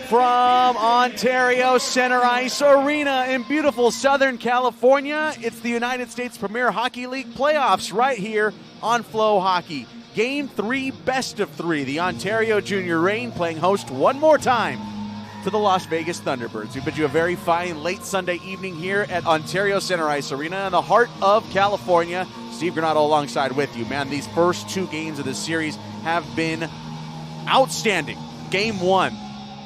From Ontario Center Ice Arena in beautiful Southern California, it's the United States Premier Hockey League playoffs right here on Flow Hockey. Game 3, best of 3. The Ontario Junior Reign playing host one more time to the Las Vegas Thunderbirds. We bid you a very fine late Sunday evening here at Ontario Center Ice Arena in the heart of California. Steve Granado alongside with you. Man, these first 2 games of this series have been outstanding. Game 1,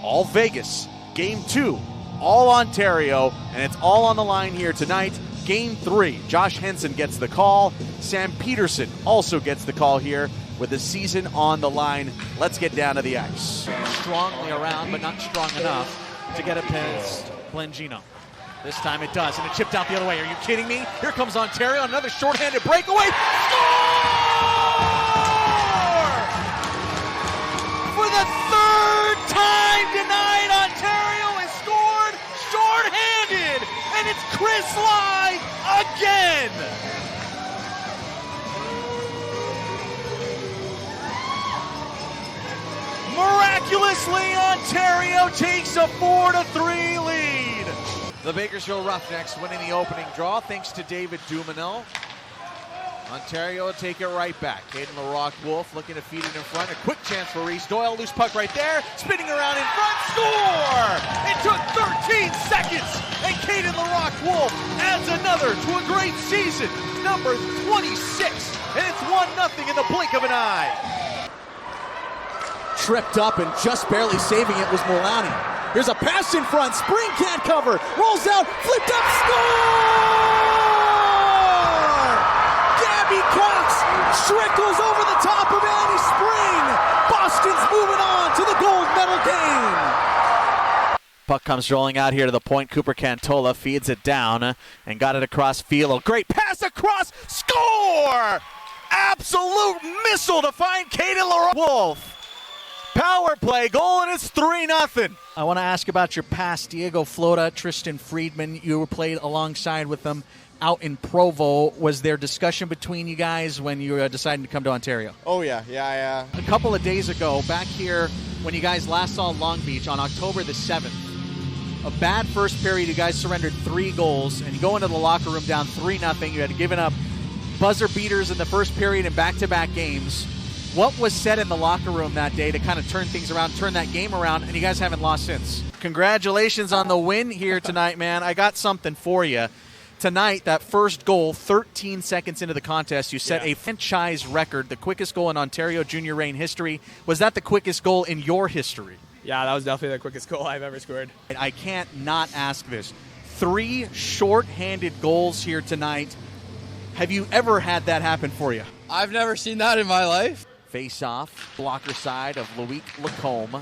all Vegas. Game 2, all Ontario, and it's all on the line here tonight. Game 3, Josh Henson gets the call. Sam Peterson also gets the call here with the season on the line. Let's get down to the ice. Strongly around, but not strong enough to get it past Blengino. This time it does, and it chipped out the other way. Are you kidding me? Here comes Ontario, another shorthanded breakaway. Score! For the 3rd time tonight, Ontario has scored shorthanded, and it's Chris Lai again. Miraculously, Ontario takes a 4-3 lead. The Bakersfield Roughnecks winning the opening draw thanks to David Dumanel. Ontario will take it right back. Caden LaRoque-Wolf looking to feed it in front. A quick chance for Reese Doyle. Loose puck right there. Spinning around in front. Score! It took 13 seconds. And Caden LaRoque-Wolf adds another to a great season. Number 26. And it's 1-0 in the blink of an eye. Tripped up and just barely saving it was Mulani. Here's a pass in front. Spring can't cover. Rolls out. Flipped up. Score! Gabby Cox trickles over the top of Annie Spring. Boston's moving on to the gold medal game. Puck comes rolling out here to the point. Cooper Cantola feeds it down and got it across field. A great pass across. Score! Absolute missile to find Caden LaRoque-Wolf. Power play goal, and it's 3-0. I want to ask about your past. Diego Flota, Tristan Friedman, you were played alongside with them out in Provo. Was there discussion between you guys when you were deciding to come to Ontario? Oh, yeah. A couple of days ago, back here when you guys last saw Long Beach on October the 7th, a bad first period, you guys surrendered 3 goals, and you go into the locker room down 3-0. You had given up buzzer beaters in the first period in back-to-back games. What was said in the locker room that day to kind of turn things around, turn that game around, and you guys haven't lost since? Congratulations on the win here tonight, man. I got something for you. Tonight, that first goal, 13 seconds into the contest, you set a franchise record, the quickest goal in Ontario Junior Reign history. Was that the quickest goal in your history? Yeah, that was definitely the quickest goal I've ever scored. I can't not ask this. 3 short-handed goals here tonight. Have you ever had that happen for you? I've never seen that in my life. Face-off, blocker side of Loic Lacombe.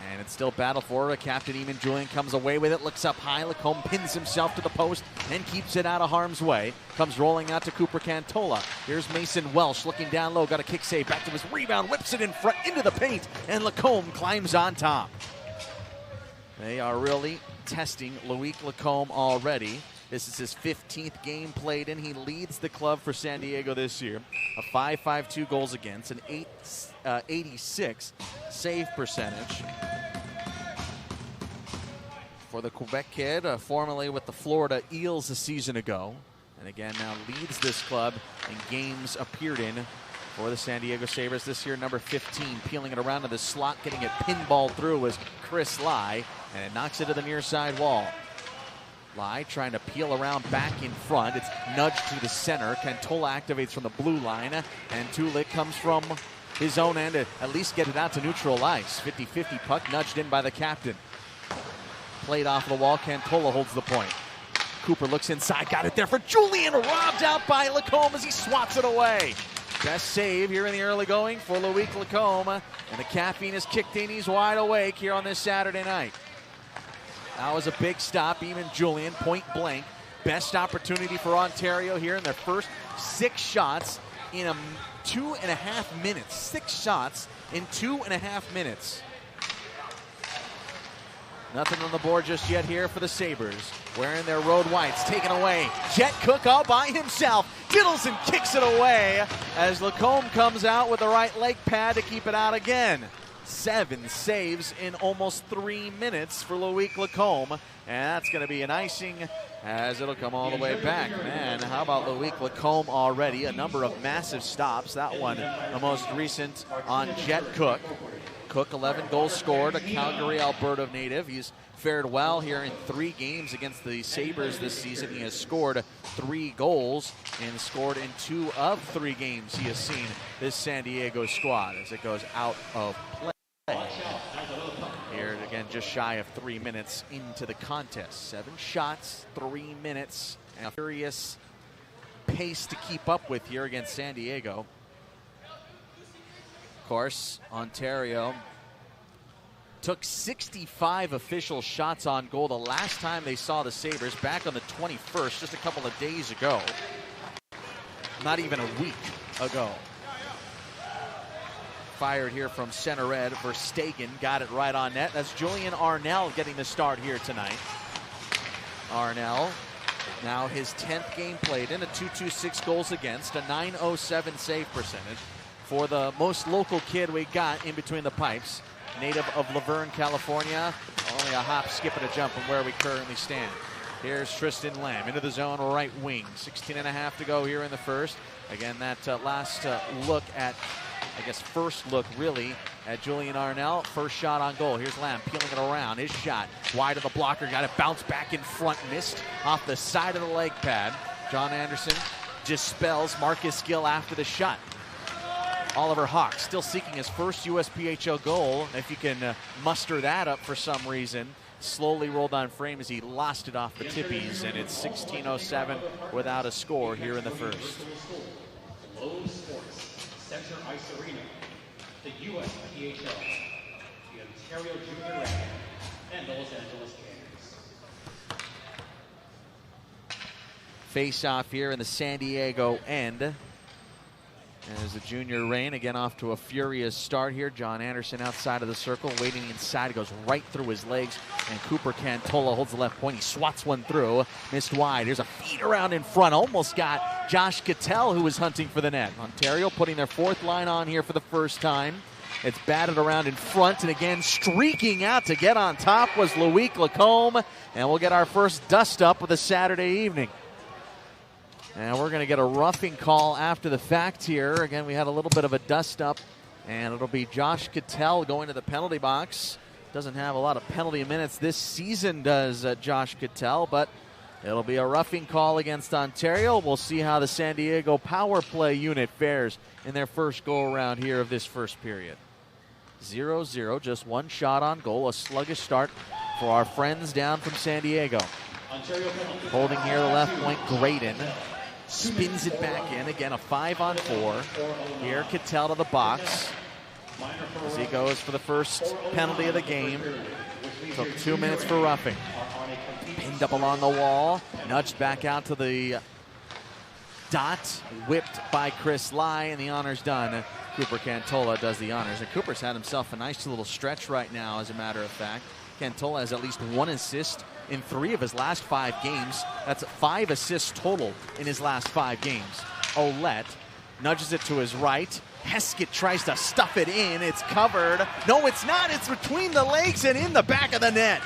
And it's still battle for it. Captain Eamon Julian comes away with it, looks up high. Lacombe pins himself to the post and keeps it out of harm's way. Comes rolling out to Cooper Cantola. Here's Mason Welsh looking down low, got a kick save, back to his rebound, whips it in front into the paint, and Lacombe climbs on top. They are really testing Loic Lacombe already. This is his 15th game played in. He leads the club for San Diego this year. A 5.52 goals against, an 86 save percentage. For the Quebec kid, formerly with the Florida Eels a season ago. And again, now leads this club in games appeared in for the San Diego Sabres this year. Number 15, peeling it around to the slot, getting it pinballed through was Chris Lai. And it knocks it to the near side wall. Lai trying to peel around back in front. It's nudged to the center. Cantola activates from the blue line. And Tulik comes from his own end to at least get it out to neutral ice. 50-50 puck nudged in by the captain. Played off the wall. Cantola holds the point. Cooper looks inside. Got it there for Julian. Robbed out by Lacombe as he swats it away. Best save here in the early going for Loic Lacombe. And the caffeine is kicked in. He's wide awake here on this Saturday night. That was a big stop. Eamon Julian, point blank. Best opportunity for Ontario here in their first 6 shots in 2.5 minutes. 6 shots in 2.5 minutes. Nothing on the board just yet here for the Sabres. Wearing their road whites, taken away. Jet Cook all by himself. Diddleson kicks it away as Lacombe comes out with the right leg pad to keep it out again. 7 saves in almost 3 minutes for Loic Lacombe. And that's going to be an icing as it'll come all the way back. Man, how about Loic Lacombe already? A number of massive stops. That one, the most recent on Jet Cook. Cook, 11 goals scored, a Calgary, Alberta native. He's fared well here in 3 games against the Sabres this season. He has scored 3 goals and scored in 2 of 3 games he has seen this San Diego squad as it goes out of play. Here again, just shy of 3 minutes into the contest. 7 shots, 3 minutes, and a furious pace to keep up with here against San Diego. Of course, Ontario took 65 official shots on goal the last time they saw the Sabres, back on the 21st, just a couple of days ago. Not even a week ago. Fired here from center ed. Verstegen got it right on net. That's Julian Arnell getting the start here tonight. Arnell, now his 10th game played in, a .226 goals against, a .907 save percentage for the most local kid we got in between the pipes. Native of Laverne, California. Only a hop, skip, and a jump from where we currently stand. Here's Tristan Lamb into the zone, right wing. 16.5 to go here in the first. Again, that last look at, I guess first look really, at Julian Arnell. First shot on goal. Here's Lamb peeling it around. His shot wide of the blocker. Got it bounced back in front. Missed off the side of the leg pad. John Anderson dispels Marcus Gill after the shot. Oliver Hawk still seeking his first USPHL goal. If you can muster that up for some reason. Slowly rolled on frame as he lost it off the tippies, and it's 16:07 without a score here in the first. Lone Sports, Center Ice Arena, the USPHL, the Ontario Junior Rec, and the Los Angeles Kings. Face off here in the San Diego end. As the junior Reign again off to a furious start here. John Anderson outside of the circle, waiting inside. It goes right through his legs, and Cooper Cantola holds the left point. He swats one through, missed wide. Here's a feed around in front. Almost got Josh Cattell, who was hunting for the net. Ontario putting their 4th line on here for the first time. It's batted around in front, and again streaking out to get on top was Loic Lacombe, and we'll get our first dust up of the Saturday evening. And we're going to get a roughing call after the fact here. Again, we had a little bit of a dust-up, and it'll be Josh Cattell going to the penalty box. Doesn't have a lot of penalty minutes this season, does Josh Cattell, but it'll be a roughing call against Ontario. We'll see how the San Diego power play unit fares in their first go-around here of this first period. 0-0, just 1 shot on goal, a sluggish start for our friends down from San Diego. Holding here the left wing, Graydon. Spins it back in. Again, a 5-on-4. Here, Cattell to the box as he goes for the first penalty of the game. Took 2 minutes for roughing. Pinned up along the wall. Nudged back out to the dot. Whipped by Chris Lai, and the honor's done. Cooper Cantola does the honors. And Cooper's had himself a nice little stretch right now, as a matter of fact. Cantola has at least 1 assist in 3 of his last 5 games. That's 5 assists total in his last 5 games. Ouellette nudges it to his right. Heskett tries to stuff it in. It's covered. No, it's not. It's between the legs and in the back of the net.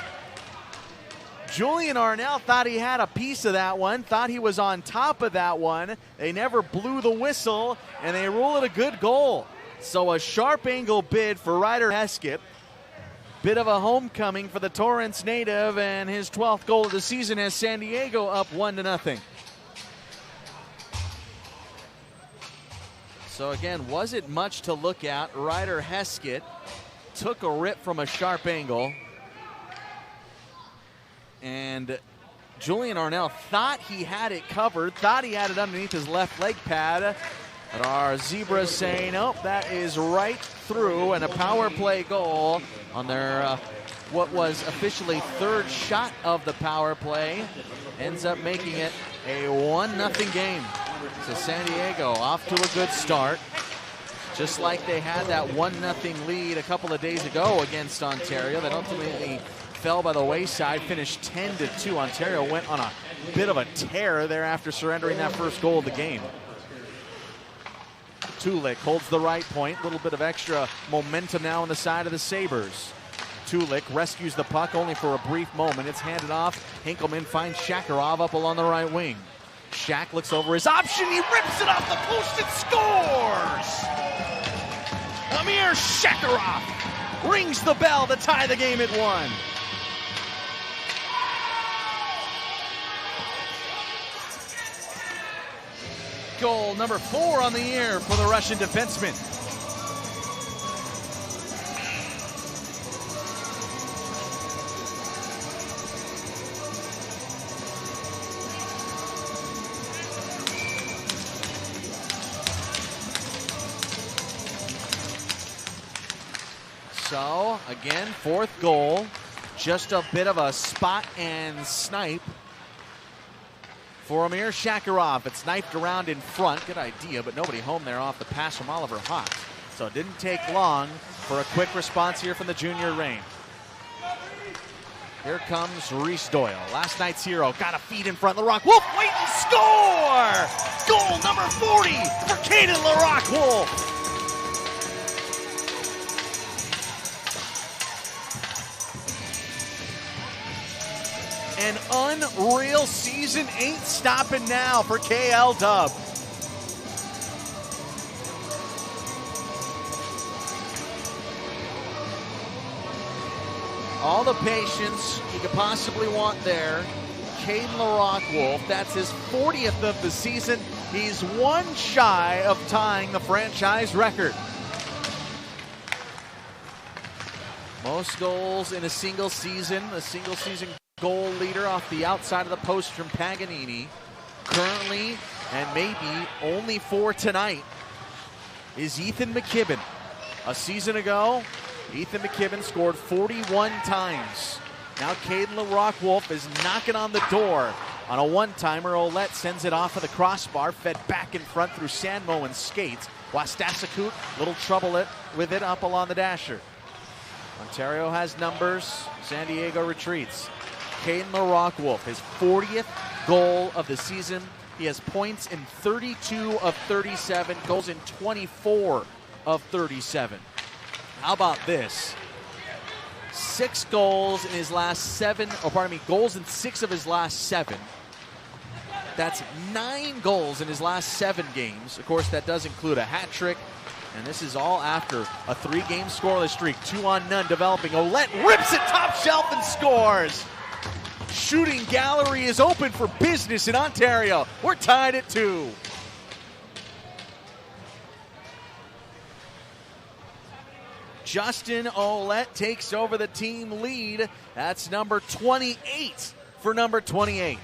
Julian Arnell thought he had a piece of that one, thought he was on top of that one. They never blew the whistle, and they rule it a good goal. So a sharp angle bid for Ryder Heskett. Bit of a homecoming for the Torrance native, and his 12th goal of the season has San Diego up 1-0. So again, wasn't much to look at. Ryder Heskett took a rip from a sharp angle, and Julian Arnell thought he had it covered, thought he had it underneath his left leg pad. But our Zebras say, nope, that is right through, and a power play goal on their what was officially 3rd shot of the power play. Ends up making it a 1-0 game. So San Diego off to a good start. Just like they had that 1-0 lead a couple of days ago against Ontario. That ultimately fell by the wayside, finished 10-2. Ontario went on a bit of a tear there after surrendering that first goal of the game. Tulik holds the right point. A little bit of extra momentum now on the side of the Sabres. Tulik rescues the puck only for a brief moment. It's handed off. Hinkleman finds Shakarov up along the right wing. Shaq looks over his option. He rips it off the post and scores! Amir Shakarov rings the bell to tie the game at 1. Goal number 4 on the year for the Russian defenseman. So, again, 4th goal. Just a bit of a spot and snipe for Amir Shakarov. It's sniped around in front. Good idea, but nobody home there off the pass from Oliver Hott. So it didn't take long for a quick response here from the junior Reign. Here comes Reese Doyle, last night's hero. Got a feed in front. LaRock Wolf, wait and score! Goal number 40 for Caden LaRock Wolf. An unreal season ain't stopping now for KL Dub. All the patience you could possibly want there. Caden LaRock Wolf, that's his 40th of the season. He's one shy of tying the franchise record. Most goals in a single season goal leader off the outside of the post from Paganini. Currently, and maybe only for tonight, is Ethan McKibben. A season ago, Ethan McKibben scored 41 times. Now Caden LaRock Wolf is knocking on the door on a one-timer. Ouellette sends it off of the crossbar, fed back in front through Sandmo and skates. Wastasakut, little trouble with it up along the dasher. Ontario has numbers. San Diego retreats. Caden LaRock Wolf, his 40th goal of the season. He has points in 32 of 37, goals in 24 of 37. How about this? 6 goals in his last 7, goals in 6 of his last 7. That's 9 goals in his last 7 games. Of course, that does include a hat trick. And this is all after a 3-game scoreless streak. 2-on-none developing. Ouellette rips it top shelf and scores. Shooting gallery is open for business in Ontario. We're tied at 2. Justin Ouellette takes over the team lead. That's number 28 for number 28.